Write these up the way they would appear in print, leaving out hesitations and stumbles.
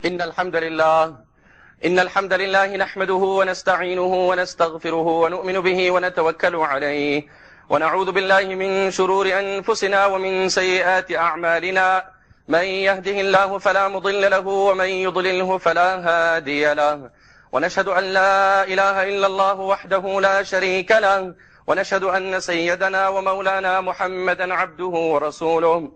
إن الحمد لله نحمده ونستعينه ونستغفره ونؤمن به ونتوكل عليه ونعوذ بالله من شرور أنفسنا ومن سيئات أعمالنا من يهده الله فلا مضل له ومن يضلله فلا هادي له ونشهد أن لا إله إلا الله وحده لا شريك له ونشهد أن سيدنا ومولانا محمدا عبده ورسوله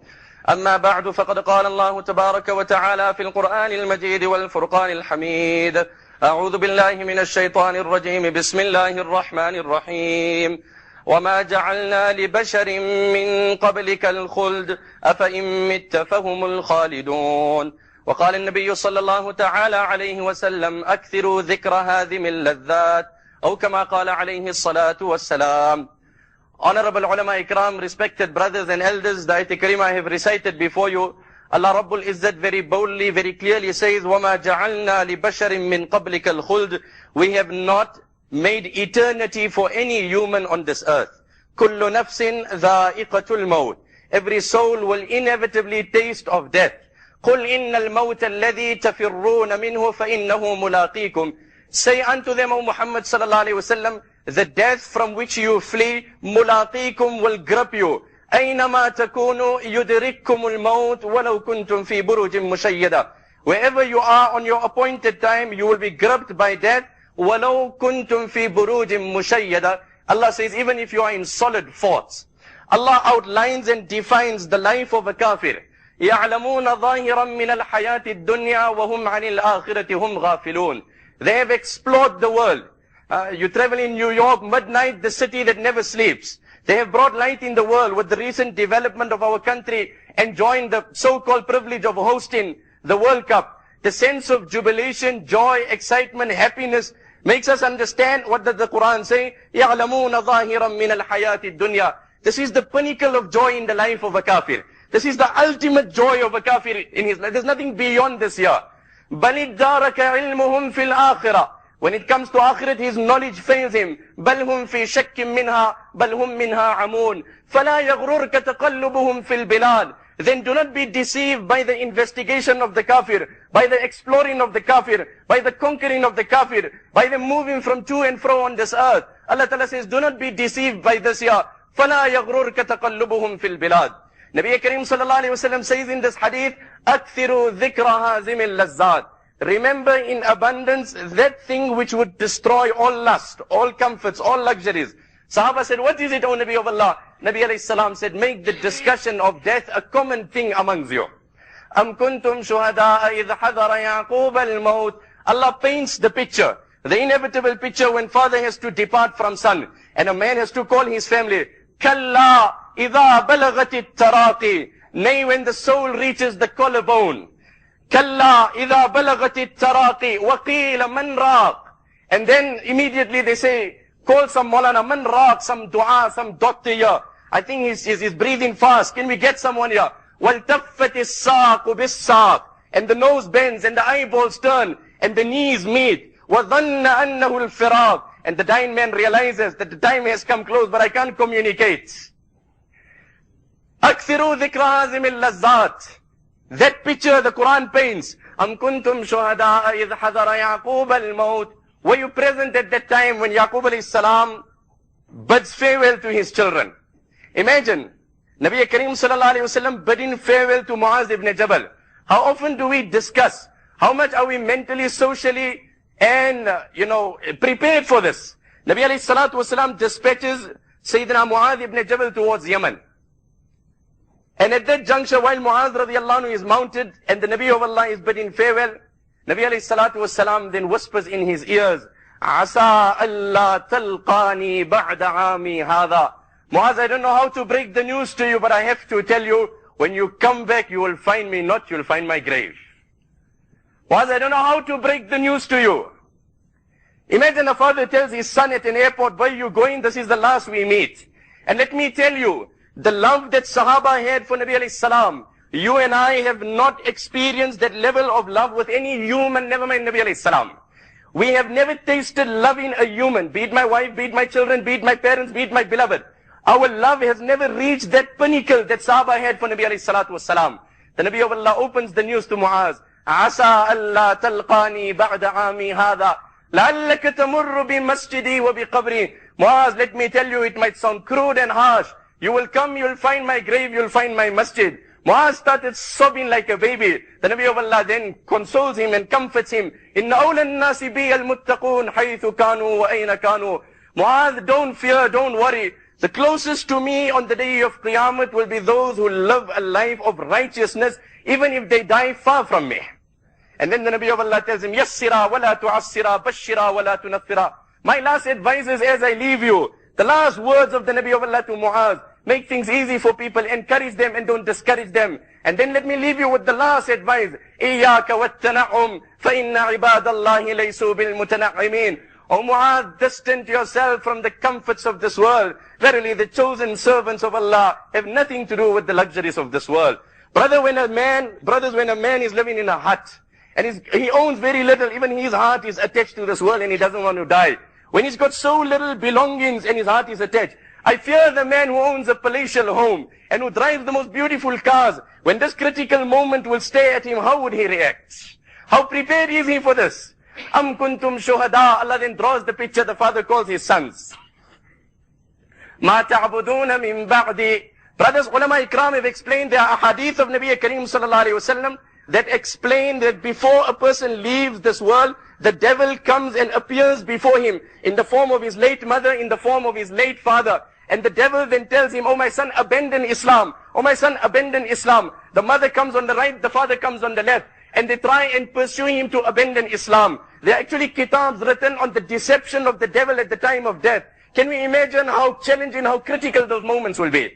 أما بعد فقد قال الله تبارك وتعالى في القرآن المجيد والفرقان الحميد أعوذ بالله من الشيطان الرجيم بسم الله الرحمن الرحيم وما جعلنا لبشر من قبلك الخلد أفإن مت فهم الخالدون وقال النبي صلى الله تعالى عليه وسلم أكثروا ذكر هذه اللذات أو كما قال عليه الصلاة والسلام. Honorable ulama ikram, respected brothers and elders, the ayat karima I have recited before you, Allah Rabbul Izzat very boldly, very clearly says, وَمَا جَعَلْنَا لِبَشَرٍ مِّن قَبْلِكَ الْخُلْدِ. We have not made eternity for any human on this earth. كُلُّ نَفْسٍ ذَائِقَةُ الْمَوْتِ. Every soul will inevitably taste of death. قُلْ إِنَّ الْمَوْتَ الَّذِي تَفِرُّونَ مِنْهُ فَإِنَّهُ مُلَاقِيكُمْ. Say unto them, O Muhammad sallallahu alayhi wa sallam, the death from which you flee, mulaqikum, will grip you. أَيْنَمَا تَكُونُوا يُدْرِككُمُ الْمَوْتِ وَلَوْ كُنْتُمْ فِي بُرُوجٍ مُشَيَّدَةٍ. Wherever you are on your appointed time, you will be gripped by death. وَلَوْ كُنْتُمْ فِي بُرُوجٍ مُشَيَّدَةٍ. Allah says, even if you are in solid forts. Allah outlines and defines the life of a kafir. يَعْلَمُونَ ظَاهِرًا مِنَ الْحَيَاةِ الدُّنْيَا وَهُمْ عَنِ الْآخِرَةِ هُمْ غَافِلُونَ. They have explored the world. You travel in New York, midnight, the city that never sleeps. They have brought light in the world with the recent development of our country, enjoying the so-called privilege of hosting the World Cup. The sense of jubilation, joy, excitement, happiness makes us understand what does the Quran say? يَعْلَمُونَ ظَاهِرًا مِنَ الْحَيَاةِ الدُّنْيَا. This is the pinnacle of joy in the life of a kafir. This is the ultimate joy of a kafir in his life. There's nothing beyond this here. بَلِ ادَّارَكَ عِلْمُهُمْ فِي الْآخِرَةِ. When it comes to akhirat, his knowledge fails him. بَلْ هُمْ فِي شَكٍّ مِّنْهَا بَلْ هُمْ مِنْهَا عَمُونَ فَلَا يَغْرُرْكَ تَقَلُّبُهُمْ فِي الْبِلَادِ. Then do not be deceived by the investigation of the kafir, by the exploring of the kafir, by the conquering of the kafir, by the moving from to and fro on this earth. Allah Ta'ala says, do not be deceived by this here. فَلَا يَغْرُرْكَ تَقَلُّبُهُمْ فِي الْبِلَادِ. Nabi Kareem sallallahu alayhi wa sallam says in this hadith, أَكْثِرُوا ذِكْرَ هَازِمِ اللَّذَّاتِ. Remember in abundance that thing which would destroy all lust, all comforts, all luxuries. Sahaba said, what is it, O Nabi of Allah? Nabi alayhi salam said, make the discussion of death a common thing amongst you. أَمْ كُنْتُمْ شُهَدَاءَ إِذْ حَضَرَ يَعْقُوبَ الْمَوْتِ. Allah paints the picture, the inevitable picture when father has to depart from son, and a man has to call his family. كَلَّا إِذَا بَلَغَتِ التَّرَاقِي. Nay, when the soul reaches the collarbone. كَلَّا إِذَا بَلَغَتِ التَّرَاقِي وَقِيلَ مَنْ رَاقٍ. And then immediately they say, call some Maulana, man raq, some dua, some doctor here. I think he's breathing fast. Can we get someone here? وَالْتَفَّتِ السَّاقُ بِالسَّاقِ. And the nose bends and the eyeballs turn and the knees meet. وَظَنَّ أَنَّهُ الْفِرَاقِ. And the dying man realizes that the time has come close, but I can't communicate. أَكْثِرُوا ذِكْرَ هَازِمِ اللَّذَّاتِ. That picture the Quran paints. أَمْ كُنْتُمْ شُهَدَاءَ إِذْ حَضَرَ يَعْقُوبَ الْمَوْتِ. Were you present at that time when Yaqub alayhi salam bids farewell to his children? Imagine, Nabi Kareem sallallahu alayhi wa sallam bidding farewell to Muaz ibn Jabal. How often do we discuss? How much are we mentally, socially, and, prepared for this? Nabi alayhi salatu wasalam dispatches Sayyidina Muaz ibn Jabal towards Yemen. And at that juncture, while Muaz radiallahu anhu is mounted and the Nabi of Allah is bidding farewell, Nabi alayhi salatu wasalam then whispers in his ears, عَسَىٰ أَلَّا تَلْقَانِي بَعْدَ عَامِي هَذَا. Muaz, I don't know how to break the news to you, but I have to tell you, when you come back, you will find me not, you will find my grave. Muaz, I don't know how to break the news to you. Imagine a father tells his son at an airport, where are you going? This is the last we meet. And let me tell you, the love that Sahaba had for Nabi alayhi salam, you and I have not experienced that level of love with any human, never mind Nabi alayhi salam. We have never tasted loving a human, be it my wife, be it my children, be it my parents, be it my beloved. Our love has never reached that pinnacle that Sahaba had for Nabi alayhi salatu wasalam. The Nabi of Allah opens the news to Muaz. عسى ألا تلقاني بعد عامي هذا لعلك تمر بمسجدي وبقبري. Muaz, let me tell you, it might sound crude and harsh. You will come, you will find my grave, you will find my masjid. Muaz started sobbing like a baby. The Nabi of Allah then consoles him and comforts him. إِنَّ أَوْلَى النَّاسِ بِيَ الْمُتَّقُونَ حَيْثُ كَانُوا وَأَيْنَ كَانُوا. Muaz, don't fear, don't worry. The closest to me on the day of Qiyamah will be those who live a life of righteousness, even if they die far from me. And then the Nabi of Allah tells him, يَسِّرَا وَلَا تُعَسِّرَا بَشِّرَا وَلَا تُنَفِّرَا. My last advice is, as I leave you, the last words of the Nabi of Allah to Muaz, make things easy for people, encourage them and don't discourage them. And then let me leave you with the last advice, إِيَّاكَ وَالتَّنَعُمْ فَإِنَّ عِبَادَ اللَّهِ لَيْسُوا بِالْمُتَنَعِّمِينَ. O Muaz, distance yourself from the comforts of this world. Verily, the chosen servants of Allah have nothing to do with the luxuries of this world. Brothers, when a man is living in a hut, and he owns very little, even his heart is attached to this world and he doesn't want to die. When he's got so little belongings and his heart is attached, I fear the man who owns a palatial home and who drives the most beautiful cars. When this critical moment will stare at him, how would he react? How prepared is he for this? Am kuntum shuhada. Allah then draws the picture. The father calls his sons. Ma ta'buduna min ba'di. Brothers, ulama ikram have explained there are hadith of Nabi Kareem sallallahu alayhi wasallam that explain that before a person leaves this world, the devil comes and appears before him in the form of his late mother, in the form of his late father. And the devil then tells him, oh my son, abandon Islam. Oh my son, abandon Islam. The mother comes on the right, the father comes on the left. And they try and pursue him to abandon Islam. There are actually kitabs written on the deception of the devil at the time of death. Can we imagine how challenging, how critical those moments will be?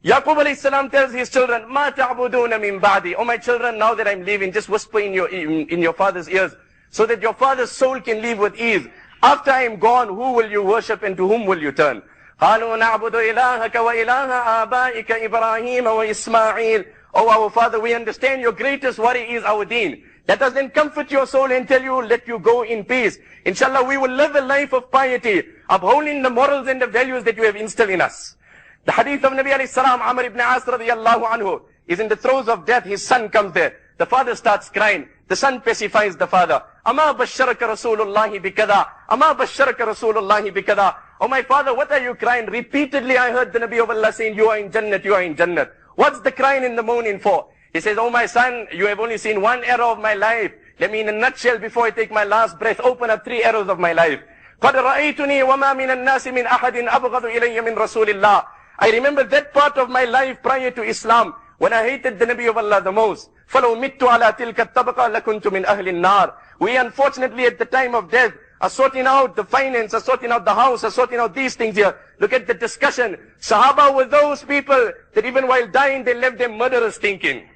Yaqub alayhi salam tells his children, Ma ta'buduna min ba'di. Oh my children, now that I'm leaving, just whisper in your father's ears, so that your father's soul can live with ease. After I am gone, who will you worship and to whom will you turn? قالوا نعبد إلهك وإله آبائك إبراهيم وإسماعيل. Oh our father, we understand your greatest worry is our deen. Let us then comfort your soul and tell you, let you go in peace. Inshallah, we will live a life of piety, upholding the morals and the values that you have instilled in us. The hadith of Nabi alayhi salam, Amr ibn As radiyallahu anhu, is in the throes of death. His son comes there. The father starts crying. The son pacifies the father. Ama basharaka Rasulullahi bikada. Ama basharaka Rasulullahi bikada. Oh my father, what are you crying? Repeatedly I heard the Nabi of Allah saying, you are in Jannat, you are in Jannat. What's the crying and the moaning for? He says, oh my son, you have only seen one arrow of my life. Let me in a nutshell, before I take my last breath, open up 3 arrows of my life. قَدْ رَأَيْتُنِي وَمَا مِنَ النَّاسِ مِنْ أَحَدٍ أَبْغَضُ إِلَيَّ مِنْ رَسُولِ اللَّهِ. I remember that part of my life prior to Islam, when I hated the Nabi of Allah the most. فَلَوْ مِتُّ عَلَى تِلْكَ الطَّبَقَةِ لَكُنْتُ مِنْ أَهْلِ النَّارِ. We unfortunately at the time of death are sorting out the finance, are sorting out the house, are sorting out these things here. Look at the discussion. Sahaba were those people that even while dying they left them murderers thinking.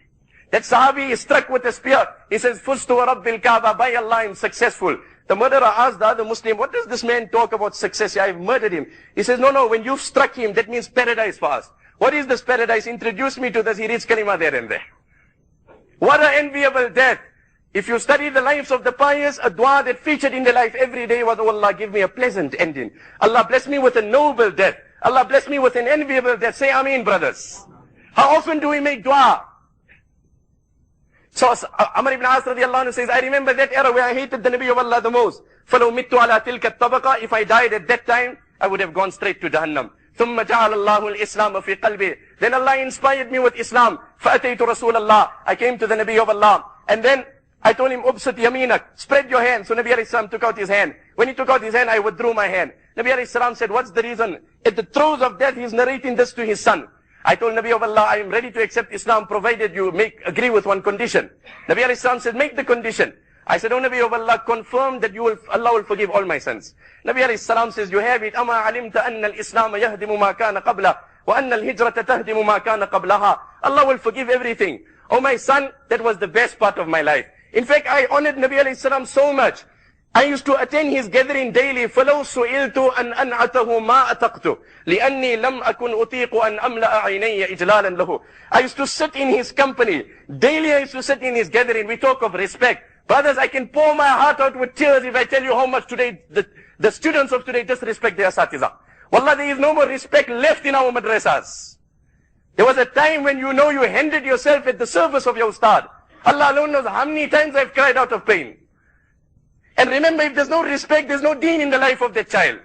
That Sahabi is struck with a spear. He says, Fustu wa Rabbil Kaaba, by Allah I'm successful. The murderer asked the other Muslim, what does this man talk about success? I've murdered him. He says, no, when you've struck him, that means paradise for us. What is this paradise? Introduce me to this. He reads kalima there and there. What an enviable death. If you study the lives of the pious, a dua that featured in their life every day was, oh Allah, give me a pleasant ending. Allah bless me with a noble death. Allah bless me with an enviable death. Say Ameen, brothers. How often do we make dua? So Amr ibn As radiallahu anhu says, I remember that era where I hated the Nabi of Allah the most. فَلَوْ مِتُّ عَلَى تِلْكَ الطَّبَقَةِ. If I died at that time, I would have gone straight to Jahannam. ثُمَّ جَعَلَ اللَّهُ الْإِسْلَامَ فِي قَلْبِي. Then Allah inspired me with Islam. فَأَتَيْتُ رَسُولَ اللَّهِ. I came to the Nabi of Allah. And then I told him, Ubsut yaminak, spread your hand. So Nabi alayhi salam took out his hand. When he took out his hand, I withdrew my hand. Nabi alayhi salam said, what's the reason? At the throes of death, he's narrating this to his son. I told Nabi of Allah, I am ready to accept Islam provided you agree with one condition. Nabi alayhi salam said, make the condition. I said, oh Nabi of Allah, confirm that Allah will forgive all my sins. Nabi alayhi salam says, you have it. Ama alimta anna al-Islam yahdimu ma kana qabla, wa anna al-hijrata tahdimu ma kana qablaha. Allah will forgive everything. Oh my son, that was the best part of my life. In fact, I honored Nabi alayhi salam so much. I used to attend his gathering daily. فَلَوْ سُئِلْتُ أَنْ أَنْعَتَهُ مَا أَتَقْتُ لِأَنِّي لَمْ أَكُنْ أُطِيقُ أَنْ أَمْلَأَ عَيْنَيَّ إِجْلَالًا لَهُ. I used to sit in his company. Daily I used to sit in his gathering. We talk of respect. Brothers, I can pour my heart out with tears if I tell you how much today the students of today disrespect their asatiza. Wallah, there is no more respect left in our madrasas. There was a time when you handed yourself at the service of your ustad. Allah alone knows how many times I've cried out of pain. And remember, if there's no respect, there's no deen in the life of that child.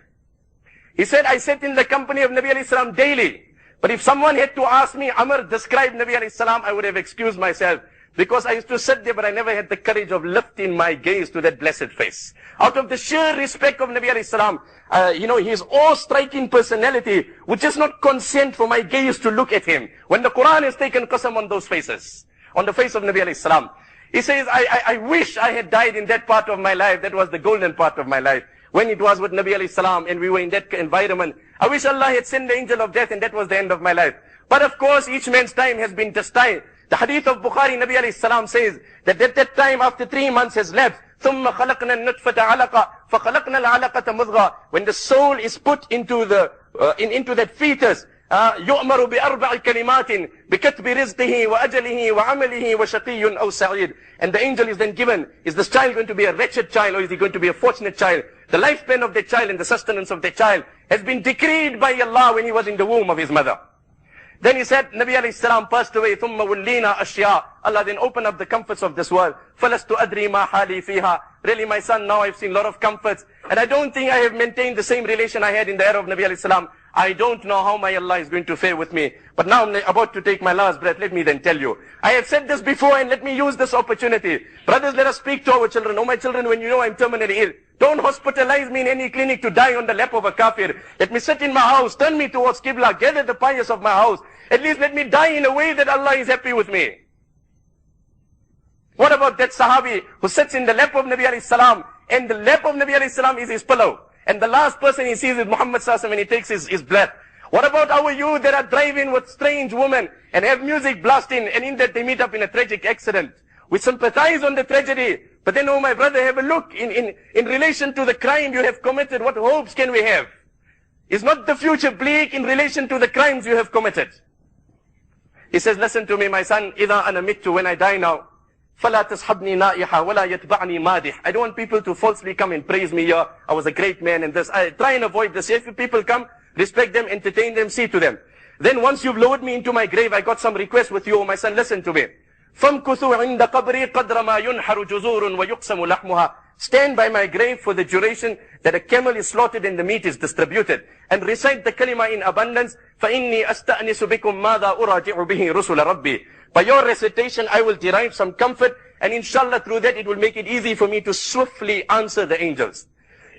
He said, I sat in the company of Nabi alayhi salam daily. But if someone had to ask me, Amr, describe Nabi alayhi salam, I would have excused myself. Because I used to sit there, but I never had the courage of lifting my gaze to that blessed face. Out of the sheer respect of Nabi alayhi salam, his awe-striking personality would just not consent for my gaze to look at him. When the Quran has taken qasam on those faces, on the face of Nabi alayhi salam, he says, I wish I had died in that part of my life. That was the golden part of my life. When it was with Nabi alayhi salam and we were in that environment, I wish Allah had sent the angel of death and that was the end of my life. But of course, each man's time has been destined. The hadith of Bukhari, Nabi alayhi salam says that at that time, after 3 months has left, ثُمَّ خَلَقْنَا النُّطْفَةَ عَلَقًا فَخَلَقْنَا الْعَلَقَةَ مُضْغًا. When the soul is put into into that fetus, يؤمر بأربع كلمات بكتب رزقه وأجله وعمله وشقي أو سعيد. And the angel is then given, is this child going to be a wretched child or is he going to be a fortunate child? The lifespan of the child and the sustenance of the child has been decreed by Allah when he was in the womb of his mother. Then he said, Nabi alayhi salam passed away, ثُمَّ وُلِّينَا أَشْيَاء. Allah then opened up the comforts of this world. فَلَسْتُ أَدْرِي مَا حَالِي فِيهَا. Really, my son, now I've seen a lot of comforts. And I don't think I have maintained the same relation I had in the era of Nabi alayhi salam. I don't know how my Allah is going to fare with me. But now I'm about to take my last breath. Let me then tell you. I have said this before and let me use this opportunity. Brothers, let us speak to our children. Oh, my children, when you know I'm terminally ill, don't hospitalize me in any clinic to die on the lap of a kafir. Let me sit in my house, turn me towards Qibla, gather the pious of my house. At least let me die in a way that Allah is happy with me. What about that Sahabi who sits in the lap of Nabi alayhi salam and the lap of Nabi alayhi salam is his pillow? And the last person he sees is Muhammad sallallahu alaihi wasallam when he takes his breath. What about our youth that are driving with strange women and have music blasting and in that they meet up in a tragic accident? We sympathize on the tragedy. But then, oh my brother, have a look in relation to the crime you have committed. What hopes can we have? Is not the future bleak in relation to the crimes you have committed? He says, listen to me, my son, إِذَا أَنَا مِتُّ, when I die now, فَلَا تَصْحَبْنِي نَائِحَةً وَلَا يَتْبَعْنِي مَادِحٌ. I don't want people to falsely come and praise me here. I was a great man and this. I try and avoid this. If people come, respect them, entertain them, see to them. Then once you've lowered me into my grave, I got some request with you, oh my son, listen to me. فَامْكُثُوا عِنْدَ قَبْرِي قَدْرَ مَا يُنْحَرُ جُزُورٌ وَيُقْسَمُ لَحْمُهَا. Stand by my grave for the duration that a camel is slaughtered and the meat is distributed. And recite the kalima in abundance. فَإِنِّي أَسْتَأْنِسُ بِكُمْ مَاذَا أُرَاجِعُ بِهِ رُسُلَ رَبِّي. By your recitation, I will derive some comfort. And inshallah, through that, it will make it easy for me to swiftly answer the angels.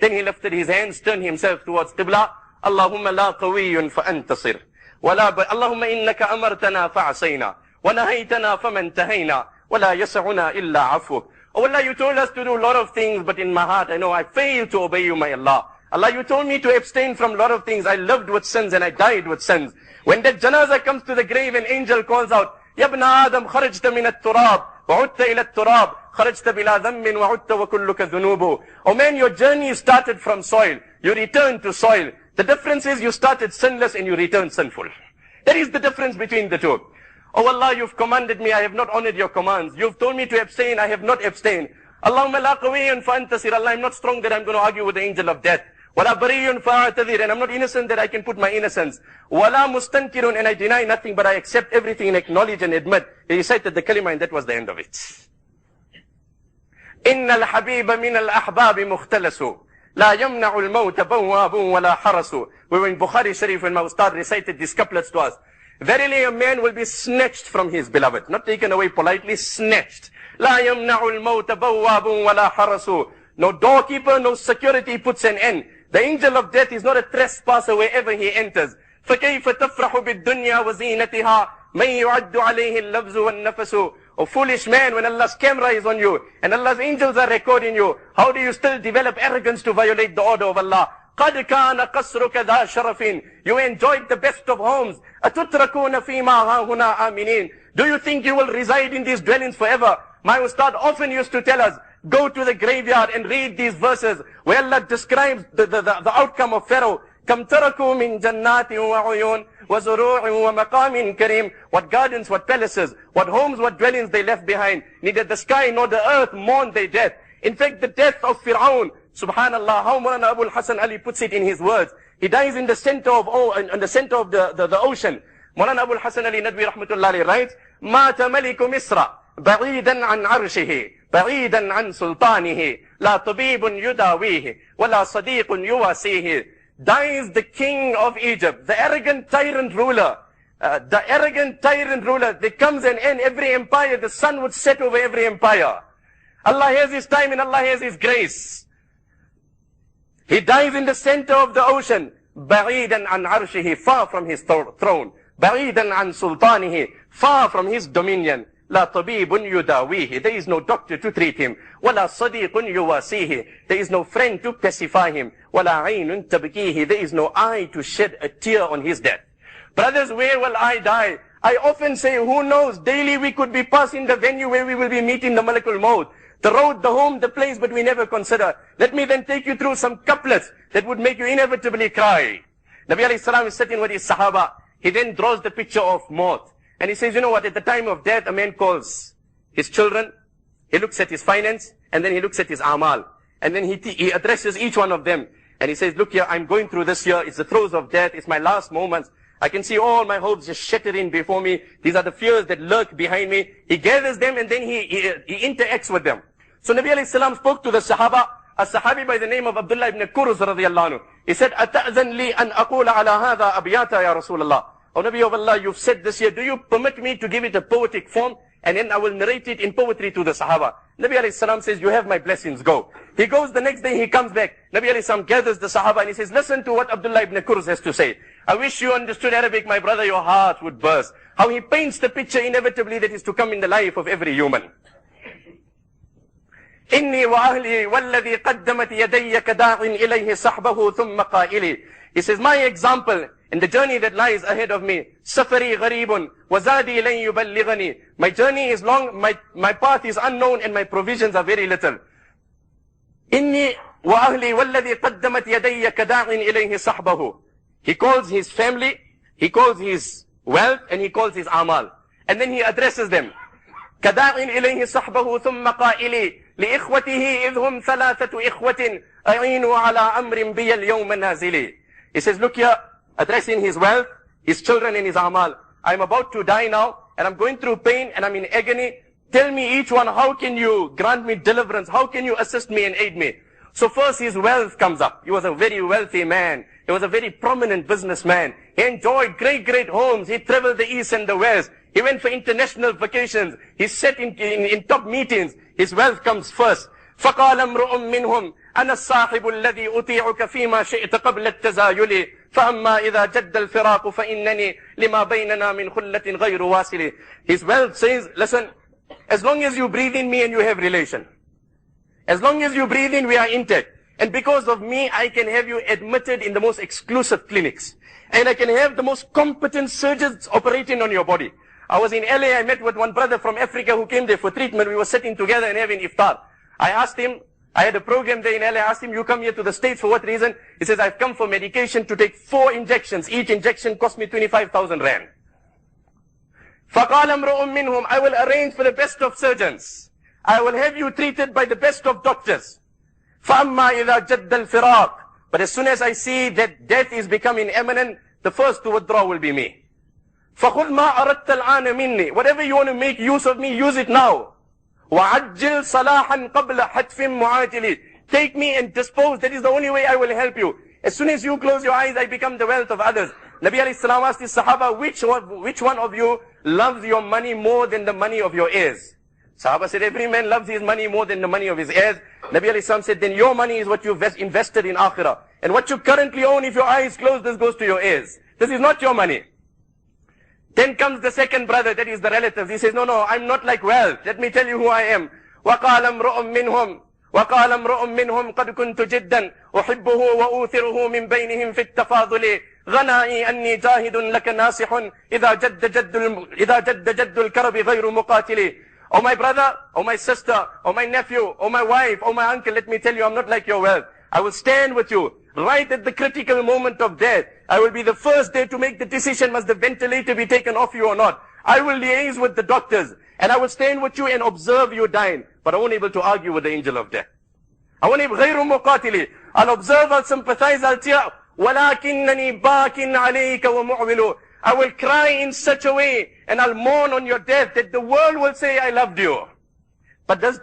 Then he lifted his hands, turned himself towards Qibla. Allahumma la qawiyyun fa'antasir. Allahumma innaka amartana fa'asayna. وَنَهَيْتَنَا فَمَنْتَهَيْنَا وَلَا يَسَعُنَا إِلَّا عَفْوُكَ. Oh Allah, you told us to do a lot of things, but in my heart, I know I failed to obey you, my Allah. Allah, you told me to abstain from a lot of things. I lived with sins and I died with sins. When that janazah comes to the grave, an angel calls out, يَا ابْنَ آدَمْ خَرَجْتَ مِنَ التُّرَابِ وَعُدْتَ إِلَى التُّرَابِ خَرَجْتَ بِلَا ذَنْبٍ وَعُدْتَ وَكُلُّكَ ذُنُوبُ. Oh man, your journey started from soil. You returned to soil. The difference is you started sinless and you returned sinful. That is the difference between the two. Oh Allah, you've commanded me, I have not honored your commands. You've told me to abstain, I have not abstained. Allahumma la qawiyyun fa'antasir. Allah, I'm not strong that I'm going to argue with the angel of death. Wala bariyyun fa'atadhir. And I'm not innocent that I can put my innocence. Wala mustankirun. And I deny nothing, but I accept everything and acknowledge and admit. He recited the kalima and that was the end of it. Inna al-habiba min al-ahbabi mukhtalasu. La yamna'u al-mawta bawwabun wala harasu. We were in Bukhari Sharif when my ustad recited these couplets to us. Verily a man will be snatched from his beloved. Not taken away politely, snatched. La yamna'u al-mawta bawwabun wala harasu. No doorkeeper, no security puts an end. The angel of death is not a trespasser wherever he enters. فَكَيْفَ تَفْرَحُ بِالدُّنْيَا وَزِينَتِهَا مَنْ يُعَدُّ عَلَيْهِ اللَّفْزُ وَالنَّفَسُ. O foolish man, when Allah's camera is on you and Allah's angels are recording you, how do you still develop arrogance to violate the order of Allah? قَدْ كَانَ قَصْرُكَ ذَا شَرَفٍ. You enjoyed the best of homes. أَتُتْرَكُونَ فِي مَا هَاهُنَا آمِنِينَ. Do you think you will reside in these dwellings forever? My ustad often used to tell us, go to the graveyard and read these verses where Allah describes the outcome of Pharaoh. كَمْ تَرَكُوا مِنْ جَنَّاتٍ وَعُيُونٍ وَزُرُوعٍ وَمَقَامٍ كَرِيمٍ. What gardens, what palaces, what homes, what dwellings they left behind. Neither the sky nor the earth mourned their death. In fact, the death of Fir'aun, subhanallah, how Mawlana Abul Hasan Ali puts it in his words. He dies in the center of the ocean. Mawlana Abul Hasan Ali Nadwi rahmatullahi writes, مَاتَ مَلِكُ مِصْرَ بعيدا عن عرشه بعيدا عن سلطانه لا طبيب يداويه ولا صديق يواسيه. Dies the king of Egypt, the arrogant tyrant ruler. There comes an end. Every empire, the sun would set over every empire. Allah has His time and Allah has His grace. He dies in the center of the ocean. بعيدا عن عرشه, far from His throne. بعيدا عن سلطانه, far from His dominion. لا طبيب يداويه, there is no doctor to treat him. ولا صديق يواسيه, there is no friend to pacify him. ولا عين تبكيه, there is no eye to shed a tear on his death. Brothers, where will I die? I often say, who knows, daily we could be passing the venue where we will be meeting the Malakul Maut. The road, the home, the place, but we never consider. Let me then take you through some couplets that would make you inevitably cry. Nabi alayhi salam is sitting with his Sahaba. He then draws the picture of Maut. And he says, you know what, at the time of death, a man calls his children, he looks at his finance, and then he looks at his amal. And then he addresses each one of them. And he says, look here, I'm going through this year, it's the throes of death, it's my last moments. I can see all my hopes just shattering before me. These are the fears that lurk behind me. He gathers them and then he interacts with them. So Nabi alayhi salam spoke to the Sahaba, a Sahabi by the name of Abdullah ibn Kurz radiyallahu anhu. He said, أَتَأْذَنْ لِي أَنْ أَقُولَ عَلَى هَذَا أَبْيَاتَ يَا رَسُولَ اللَّهِ. O Nabi of Allah, you've said this here, do you permit me to give it a poetic form? And then I will narrate it in poetry to the Sahaba. Nabi alayhi salam says, you have my blessings, go. He goes the next day, he comes back. Nabi alayhi salam gathers the Sahaba and he says, listen to what Abdullah ibn Kurz has to say. I wish you understood Arabic, my brother, your heart would burst. How he paints the picture inevitably that is to come in the life of every human. إني وأهلي والذي قدمت يدي كداع إليه صحبه ثم قائلي. He says, my example in the journey that lies ahead of me, سفري غريب وزادي لن يبلغني. My journey is long, my path is unknown, and my provisions are very little. إني وأهلي والذي قدمت يدي كداع إليه صحبه. He calls his family, he calls his wealth, and he calls his amal. And then he addresses them. كداع إليه صحبه ثم قائلي لإخوته إذ هم ثلاثة إخوة أعينوا على أمر بي اليوم نازلي. He says, look here, addressing his wealth, his children and his amal. I'm about to die now, and I'm going through pain, and I'm in agony. Tell me each one, how can you grant me deliverance? How can you assist me and aid me? So first his wealth comes up. He was a very wealthy man. He was a very prominent businessman. He enjoyed great homes. He traveled the east and the west. He went for international vacations. He sat in top meetings. His wealth comes first. فقال امرؤ منهم أنا الصاحب الذي أطيعك فيما شئت قبل التزايل فأما إذا جد الفراق فإنني لما بيننا من خلة غير واصل. His wealth says, listen, as long as you breathe in me and you have relation, as long as you breathe in, we are intact. And because of me, I can have you admitted in the most exclusive clinics. And I can have the most competent surgeons operating on your body. I was in LA, I met with one brother from Africa who came there for treatment. We were sitting together and having iftar. I asked him, I had a program there in LA, I asked him, you come here to the States for what reason? He says, I've come for medication to take 4 injections. Each injection cost me 25,000 rand. فَقَالَ امْرُؤٌ مِّنْهُمْ, I will arrange for the best of surgeons. I will have you treated by the best of doctors. فَأَمَّا إِذَا جَدَّ الْفِرَاقِ. But as soon as I see that death is becoming imminent, the first to withdraw will be me. فَخُذْ مَا أَرَدْتَ الْآنَ مِنِّي. Whatever you want to make use of me, use it now. وَعَجِّلْ صَلَاحًا قَبْلَ حَتْفٍ مُعَاجِلِ. Take me and dispose. That is the only way I will help you. As soon as you close your eyes, I become the wealth of others. Nabi alayhi salam asked his Sahaba, which one of you loves your money more than the money of your heirs? Sahaba said, every man loves his money more than the money of his heirs. Nabi alayhi salam said, then your money is what you've invested in akhirah. And what you currently own, if your eyes close, this goes to your heirs. This is not your money. Then comes the second brother, that is the relatives. He says, no, I'm not like wealth. Let me tell you who I am. وَقَالَ امْرُؤٌ مِّنْهُمْ قَدْ كُنْتُ جِدًّا أُحِبُّهُ وَأُوثِرُهُ مِنْ بَيْنِهِمْ فِي التَّفَاضُلِ غَنَائِي أَنِّي جَاهِدٌ لَكَ نَاصِحٌ إِذَا جَدَّ جَدُّ الْكَرَبِ غَيْرُ مُقَاتِلِ. Oh my brother, oh my sister, oh my nephew, oh my wife, oh my uncle, let me tell you, I'm not like your wealth. I will stand with you. Right at the critical moment of death, I will be the first there to make the decision, must the ventilator be taken off you or not. I will liaise with the doctors, and I will stand with you and observe you dying. But I won't be able to argue with the angel of death. I won't be غَيْرُ مُقَاتِلِ. I'll observe, I'll sympathize, I'll tear. وَلَكِنَّنِي بَاكٍ عَلَيْكَ وَمُعْوِلُ. I will cry in such a way, and I'll mourn on your death that the world will say, I loved you. But does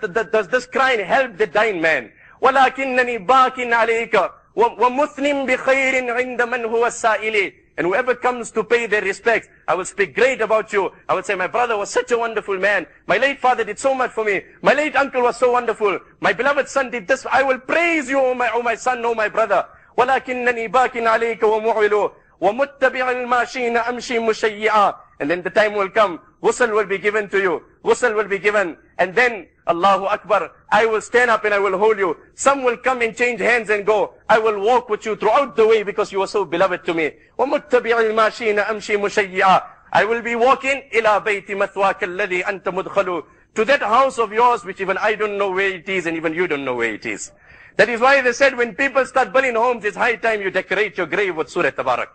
this crying help the dying man? وَلَكِنَّنِي بَاكٍ عَلَيْكَ وَمُثْنٍ بِخَيْرٍ عِنْدَ مَنْ هُوَ السَّائِلِ. And whoever comes to pay their respects, I will speak great about you. I will say, my brother was such a wonderful man. My late father did so much for me. My late uncle was so wonderful. My beloved son did this. I will praise you, O my son, O my brother. وَلَكِنَّنِي بَاكٍ عَلَيْكَ وَمُعْوِلُ وَمُتَّبِعَ الْمَاشِينَ أَمْشِي مُشَيِّعًا. And then the time will come, ghusl will be given to you. Ghusl will be given. And then, Allahu Akbar, I will stand up and I will hold you. Some will come and change hands and go. I will walk with you throughout the way because you are so beloved to me. وَمُتَّبِعِ الْمَاشِينَ أَمْشِي مُشَيِّعًا. I will be walking إِلَى بَيْتِ مَثْوَاكَ الَّذِي أَنْتَ مُدْخَلُ. To that house of yours which even I don't know where it is and even you don't know where it is. That is why they said when people start building homes, it's high time you decorate your grave with Surah Tabarak.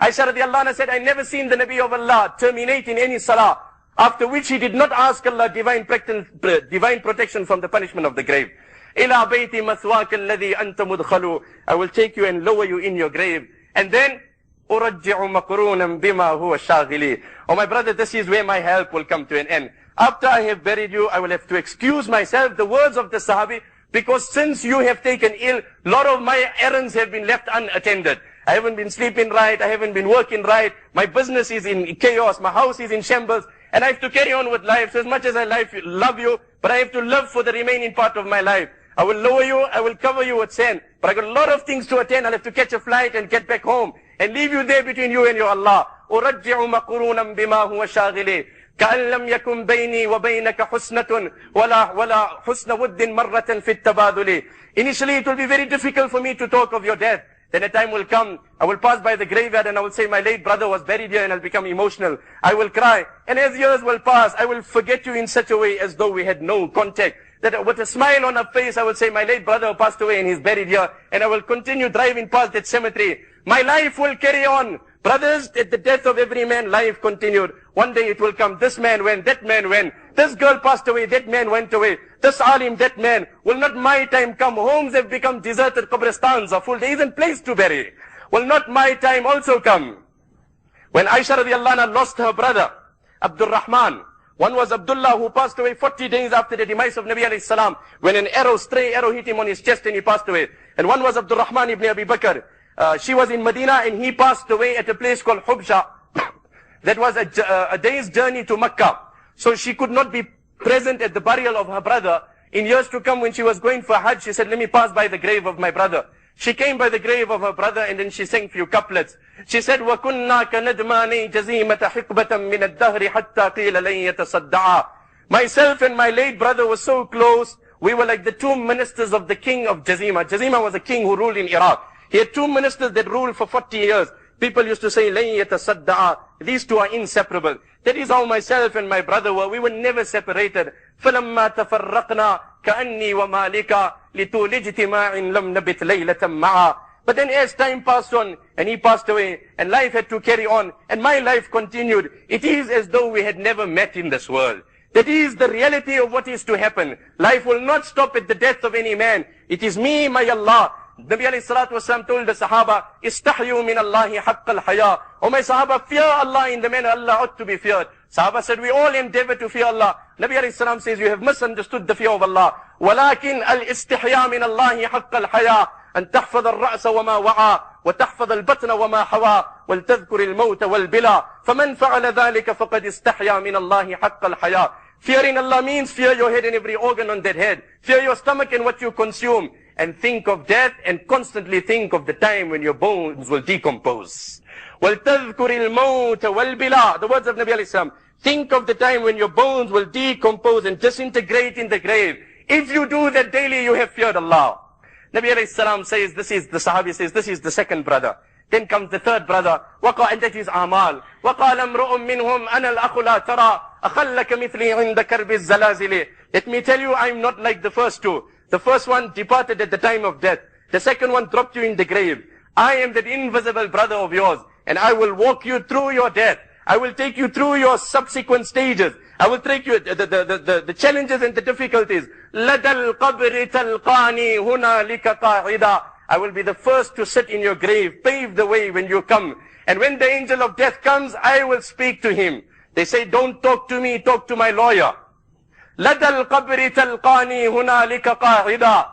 Aisha radiallahu anha said, I never seen the Nabi of Allah terminate in any salah, after which he did not ask Allah divine protection from the punishment of the grave. إِلَى بَيْتِ مَثْوَاكَ الَّذِي أَنْتَ مُدْخَلُ. I will take you and lower you in your grave. And then, أُرَجِّعُ مَقْرُونًا بِمَا هُوَ شَاغِلِي. Oh my brother, this is where my help will come to an end. After I have buried you, I will have to excuse myself, the words of the Sahabi, because since you have taken ill, a lot of my errands have been left unattended. I haven't been sleeping right, I haven't been working right, my business is in chaos, my house is in shambles, and I have to carry on with life. So as much as I love you, but I have to live for the remaining part of my life. I will lower you, I will cover you with sand, but I got a lot of things to attend. I'll have to catch a flight and get back home, and leave you there between you and your Allah. أُرَجِّعُ مَقْرُونًا بِمَا هُوَ شَاغِلِي كَأَن لَمْ يَكُنْ بَيْنِي وَبَيْنَكَ حُسْنَةٌ وَلَا حُسْنَ وُدٍّ مَرَّةً فِي التَّبَادُلِ. Initially it will be very difficult for me to talk of your death. Then a time will come, I will pass by the graveyard and I will say, my late brother was buried here, and I'll become emotional. I will cry. And as years will pass, I will forget you in such a way as though we had no contact. That with a smile on her face, I will say, my late brother passed away and he's buried here. And I will continue driving past that cemetery. My life will carry on. Brothers, at the death of every man, life continued. One day it will come, this man went, that man went. This girl passed away, that man went away. This alim, that man. Will not my time come? Homes have become deserted, qabristans are full. There isn't place to bury. Will not my time also come? When Aisha radiallahu anha lost her brother, Abdul Rahman, one was Abdullah, who passed away 40 days after the demise of Nabi alayhi salam, when an stray arrow hit him on his chest and he passed away. And one was Abdul Rahman ibn Abi Bakr. She was in Medina and he passed away at a place called Hubsha. That was a day's journey to Makkah. So she could not be present at the burial of her brother. In years to come, when she was going for Hajj, she said, let me pass by the grave of my brother. She came by the grave of her brother and then she sang few couplets. She said, وَكُنَّا كَنَدْمَانِي جَزِيمَةَ حِقْبَةً مِنَ الدَّهْرِ حَتَّى قِيلَ لَنْ يَتَصَدَّعَا. Myself and my late brother were so close. We were like the two ministers of the king of Jazima. Jazima was a king who ruled in Iraq. He had two ministers that ruled for 40 years. People used to say, لَنْ يَتَصَدَّعَا. These two are inseparable. That is how myself and my brother were. We were never separated. فَلَمَّا تَفَرَّقْنَا كَأَنِّي وَمَالِكَ لِطُولِ اجْتِمَاعٍ لَمْ نَبِتْ لَيْلَةً مَعَا. But then as time passed on, and he passed away, and life had to carry on, and my life continued, it is as though we had never met in this world. That is the reality of what is to happen. Life will not stop at the death of any man. It is me, my Allah. Nabi alayhi salatu wasalam told the Sahaba, Istahyu min Allahi haqqa al-haya. O my Sahaba, fear Allah in the manner Allah ought to be feared. Sahaba said, we all endeavor to fear Allah. Nabi alayhi salam says, you have misunderstood the fear of Allah. Walakin al-istihya min Allahi haqqa al-haya. أن تحفظ الرأس وما وعى وتحفظ البطن وما حوى ولتذكر الموت والبلا فمن فعل ذلك فقد استحيا من الله حق الحياة. Fearing Allah means fear your head and every organ on that head. Fear your stomach and what you consume. And think of death and constantly think of the time when your bones will decompose. وَلْتَذْكُرِ الْمَوْتَ وَالْبِلَى. The words of Nabi alayhi salam. Think of the time when your bones will decompose and disintegrate in the grave. If you do that daily, you have feared Allah. Nabi alayhi salam says, the Sahabi says, this is the second brother. Then comes the third brother. And that is Amal. وَقَالَ امْرُؤٌ مِّنْهُمْ أَنَا الْأَخُ لَا تَرَى أَخَلَّكَ مِثْلِي عِنْدَ كَرْبِ الزَّلَازِلِ. Let me tell you, I'm not like the first two. The first one departed at the time of death. The second one dropped you in the grave. I am that invisible brother of yours, and I will walk you through your death. I will take you through your subsequent stages. I will take you the challenges and the difficulties. لَدَى الْقَبْرِ تَلْقَانِي هُنَا لِكَ قَاعِدًا. I will be the first to sit in your grave, pave the way when you come. And when the angel of death comes, I will speak to him. They say, don't talk to me, talk to my lawyer. لَدَى الْقَبْرِ تَلْقَانِي هُنَالِكَ قَاعِدًا.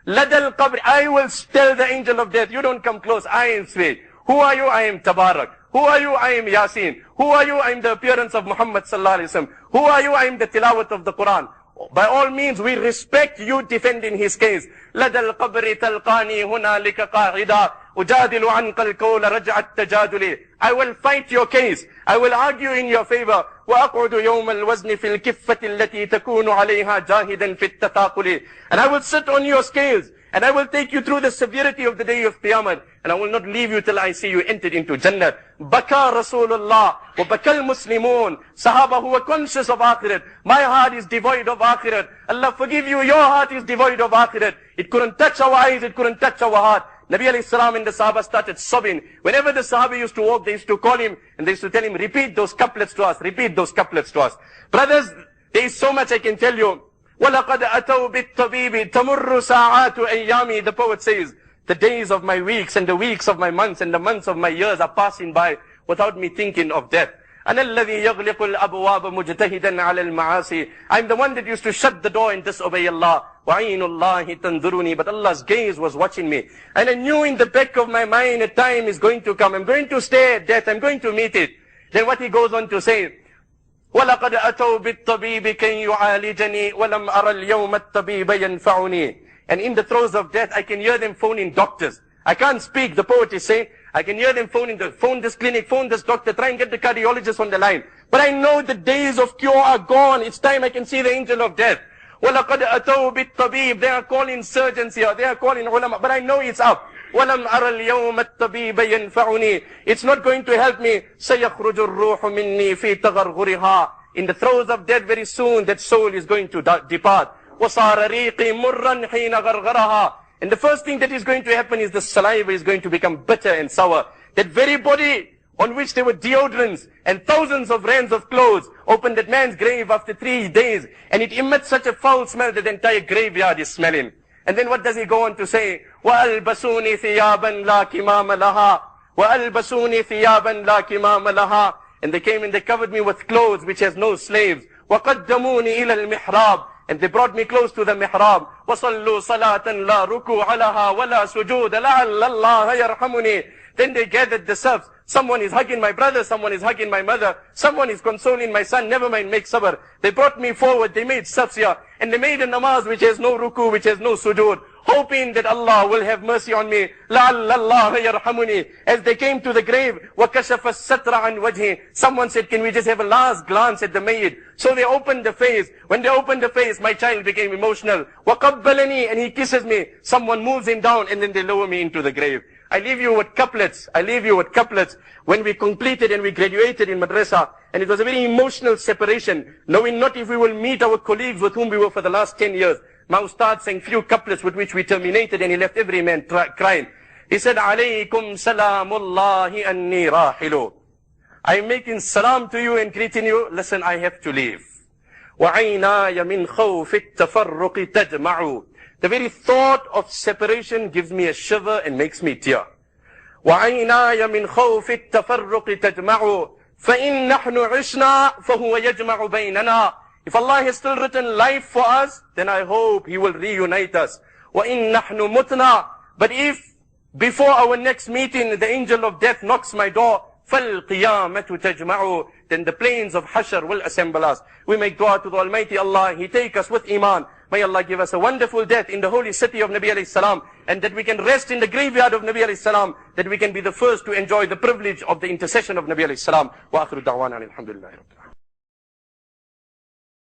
لَدَى الْقَبْرِ. I will tell the angel of death, you don't come close, I am Sweet. Who are you? I am Tabarak. Who are you? I am Yasin. Who are you? I am the appearance of Muhammad sallallahu alaihi wasallam. Who are you? I am the tilawat of the Quran. By all means, we respect you defending his case. لَدَى الْقَبْرِ تَلْقَانِي هُنَالِكَ قَاعِدًا أُجَادِلُ عَنْقَ الْقَوْلَ رَجْعَ التَّجَادُلِ. I will fight your case. I will argue in your favor. وَأَقْعُدُ يَوْمَ الْوَزْنِ فِي الْكِفَّةِ الَّتِي تَكُونُ عَلَيْهَا جَاهِدًا فِي التَّثَاقُلِ. And I will sit on your scales. And I will take you through the severity of the day of Qiyamah. And I will not leave you till I see you entered into Jannah. Baka Rasulullah wa bakal Muslimun. Sahaba who were conscious of Akhirat. My heart is devoid of Akhirat. Allah forgive you, your heart is devoid of Akhirat. It couldn't touch our eyes, it couldn't touch our heart. Nabi alayhi salam and the Sahaba started sobbing. Whenever the Sahaba used to walk, they used to call him and they used to tell him, repeat those couplets to us, repeat those couplets to us. Brothers, there is so much I can tell you. وَلَقَدْ أَتَوْا بِالطَّبِيبِ تَمُرُّ سَاعَاتُ أَيَّامِ. The poet says, the days of my weeks and the weeks of my months and the months of my years are passing by without me thinking of death. أَنَا الَّذِي يَغْلِقُ الْأَبْوَابَ مُجْتَهِدًا عَلَى الْمَعَاصِي. I'm the one that used to shut the door and disobey Allah. وَعَيْنُ اللَّهِ تَنْظُرُنِي. But Allah's gaze was watching me. And I knew in the back of my mind a time is going to come. I'm going to stare at death. I'm going to meet it. Then what he goes on to say, وَلَقَدْ أَتَوْا بِالطَّبِيبِ كَيْ يُعَالِجَنِي وَلَمْ أَرَ الْيَوْمَ الطَّبِيبَ يَنْفَعُنِي. And in the throes of death, I can hear them phoning doctors. I can't speak, the poet is saying. I can hear them phoning, phone this clinic, phone this doctor, try and get the cardiologist on the line. But I know the days of cure are gone. It's time I can see the angel of death. وَلَقَدْ أَتَوْا بِالطَّبِيبِ. They are calling surgeons here, they are calling ulama, but I know it's up. وَلَمْ أَرَ الْيَوْمَ الطَّبِيبَ يَنْفَعُنِي. It's not going to help me. سَيَخْرُجُ الرُّوحُ مِنِّي فِي تَغَرْغُرِهَا. In the throes of death, very soon, that soul is going to depart. وَصَارَ رِيقِي مُرًّا حِينَ غَرْغَرَهَا. And the first thing that is going to happen is the saliva is going to become bitter and sour. That very body on which there were deodorants and thousands of rands of clothes opened that man's grave after 3 days. And it emits such a foul smell that the entire graveyard is smelling. And then what does he go on to say? وَأَلْبَسُونِ ثِيَابًا لَا كِمَامَ لَهَا. وَأَلْبَسُونِ ثِيَابًا لَا كِمَامَ لَهَا. And they came and they covered me with clothes which has no slaves. وَقَدَّمُونِ إِلَى الْمِحْرَابِ. And they brought me close to the mihrab. وَصَلُّوا صَلَاةً لَا رُكُوعَ لَهَا وَلَا سُجُودَ لَعَلَّ اللَّهَ يَرْحَمُنِي. Then they gathered the serfs. Someone is hugging my brother, someone is hugging my mother, someone is consoling my son, never mind, make sabr. They brought me forward, they made safs here, and they made a namaz which has no ruku, which has no sujood, hoping that Allah will have mercy on me. لَعَلَّ اللَّهَ يَرْحَمُنِي. As they came to the grave, وَكَشَفَ السَّتْرَ عَنْ وَجْهِ. Someone said, can we just have a last glance at the mayyit? So they opened the face. When they opened the face, my child became emotional. وَقَبَّلَنِي. And he kisses me. Someone moves him down, and then they lower me into the grave. I leave you with couplets. I leave you with couplets. When we completed and we graduated in madrasa, and it was a very emotional separation, knowing not if we will meet our colleagues with whom we were for the last 10 years. My ustad sang few couplets with which we terminated, and he left every man crying. He said, عَلَيْكُمْ سَلَامُ اللَّهِ أَنِّي رَاحِلُ. I am making salam to you and greeting you. Listen, I have to leave. وَعَيْنَايَ مِنْ خَوْفِ التَّفَرُّقِ تَجْمَعُ. The very thought of separation gives me a shiver and makes me tear. وَعَيْنَايَ مِنْ خَوْفِ التَّفَرُّقِ تَجْمَعُ. فَإِنْ نَحْنُ عِشْنَا فَهُوَ يَجْمَعُ بَيْنَنَا. If Allah has still written life for us, then I hope He will reunite us. وَإِنْ نَحْنُ مُتْنَا. But if before our next meeting the angel of death knocks my door, فَالْقِيَامَةُ تَجْمَعُ. Then the plains of Hashr will assemble us. We make dua to the Almighty Allah, He take us with Iman. May Allah give us a wonderful death in the holy city of Nabi alayhi salam, and that we can rest in the graveyard of Nabi alayhi salam, that we can be the first to enjoy the privilege of the intercession of Nabi alayhi salam. Wa akhiru da'wana alhamdulillahi rabbil alamin.